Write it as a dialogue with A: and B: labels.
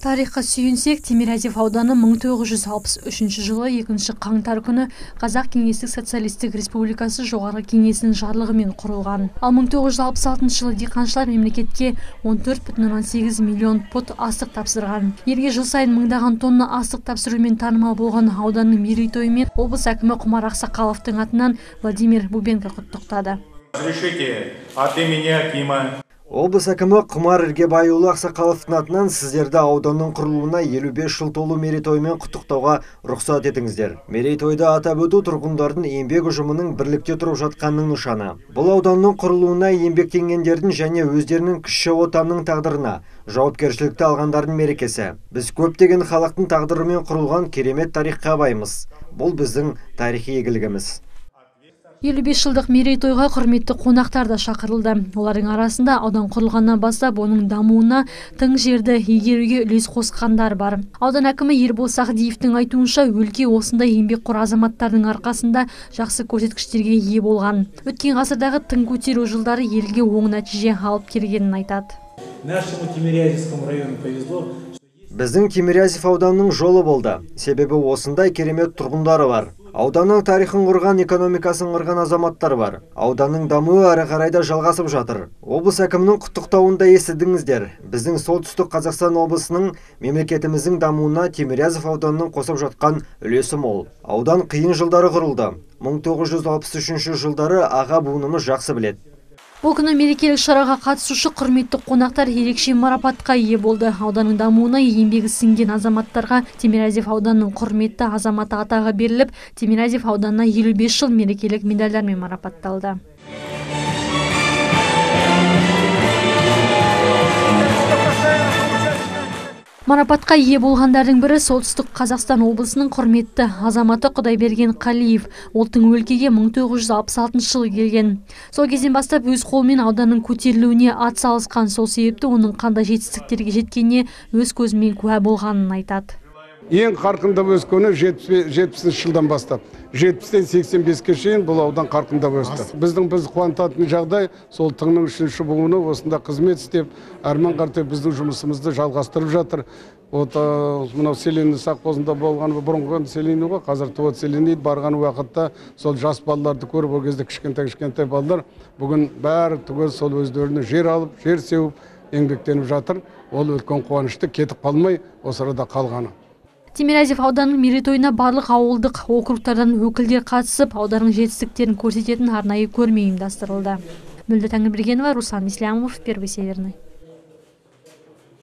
A: Тарихқа сүйенсек, Тимирязев ауданы 1963 жылы 2 қаңтар күні Қазақ Кеңестік Социалистік Республикасы жоғарғы кеңесінің жарлығымен құрылған. Ал 1966 жылы диқаншылар мемлекетке 14,8 миллион пұт астық тапсырған. Елге жыл сайын мыңдаған тонна астық тапсырумен танымал болған ауданның мерейтойымен облыс әкімі Құмар Ақсақаловтың атынан Владимир Бубенко құттықтады.
B: Разрешите от имени Акима.
C: Облыс әкімі Құмар Ергебайұлы Ақсақаловтың атынан сіздерді ауданның құрылуына 55 жыл толу мерейтоймен құттықтауға рұқсат етіңіздер. Мерейтойды атап өту тұрғындардың еңбек ұжымының бірлікте тұрып жатқанның нышаны. Бұл ауданның құрылуына еңбектенгендердің және өздерінің кіші отанның тағдырына жауапкершілікті алғандардың мерекесі. Біз көптеген халықтың тағдырымен құрылған керемет тарихқа баймыз. Бұл біздің тарихи игілігіміз.
A: 55 жылдық мерейтойға құрметті қонақтар да шақырылды. Олардың арасында аудан құрылғаннан бастап оның дамуына тың жерді игеруге үлес қосқандар бар. Аудан әкімі Ербол Сахдиевтің айтуынша, өлке осындай еңбекқор азаматтардың арқасында жақсы көрсеткіштерге ие болған. Өткен ғасырдағы тың көтеру жылдары елге оң нәтиже алып келгенін айтады.
D: Нашему Тимирязевскому району повезло.
C: Біздің Тимирязев ауданның жолы болды. Себебі осындай керемет тұрғындары бар. Ауданның тарихын құрған, экономикасын құрған азаматтар бар. Ауданның дамуы әрі қарайда жалғасып жатыр. Облыс әкімінің құттықтауында естідіңіздер. Біздің солтүстік Қазақстан облысының мемлекетіміздің дамуына Тимирязев ауданының қосып жатқан үлесі мол. Аудан қиын жылдары құрылды. 1963 жылдары аға буынымыз жақсы біледі.
A: Бұл күні мерекелік шараға қатысушы құрметті қонақтар ерекше марапатқа ие болды. Ауданның дамуына еңбегі сіңген азаматтарға Тимирязев ауданының құрметті азаматы атағы беріліп, Тимирязев ауданына 55 жыл мерекелік медальдармен марапатталды. Марапатқа ие болғандардың бірі солтүстік Қазақстан облысының құрметті азаматы Құдайберген Қалиев. Ол тың өлкеге 1966 жылы келген. Сол кезден бастап өз қолымен ауданның көтерілуіне ат салысқан. Сол себепті оның қандай жетістіктерге жеткеніне өз көзімен куә болғанын айтады.
E: Ең қарқынды өскені 70 жылдан бастап. 70-тен 85-ке шейін бұл аудан қарқынды өсті. Біз қуантатын жағдай, сол тыңның 3-ші буыны осында қызмет істеп, арман қартып біздің жұмысымызды жалғастырып жатыр. Мынау селенің сақпозында болған бұрынғы селені ғой, қазір туат селені барған уақытта сол жас балаларды көріп, ол кезде кішкентай балалар бүгін бәрі түгел сол өздеріне жер алып, жер сеуіп, еңбектеніп жатыр. Ол өткен қуанышты кетіп қалмай, осы арада қалғаны.
A: Тимирязев ауданның мерейтойына барлық ауылдық округтардан өкілдер қатысып, ауданның жетістіктерін көрсететін арнайы көрме ұйымдастырылды. Мүлде Тәңірбергенова, Руслан Ислямов, Первый Северный.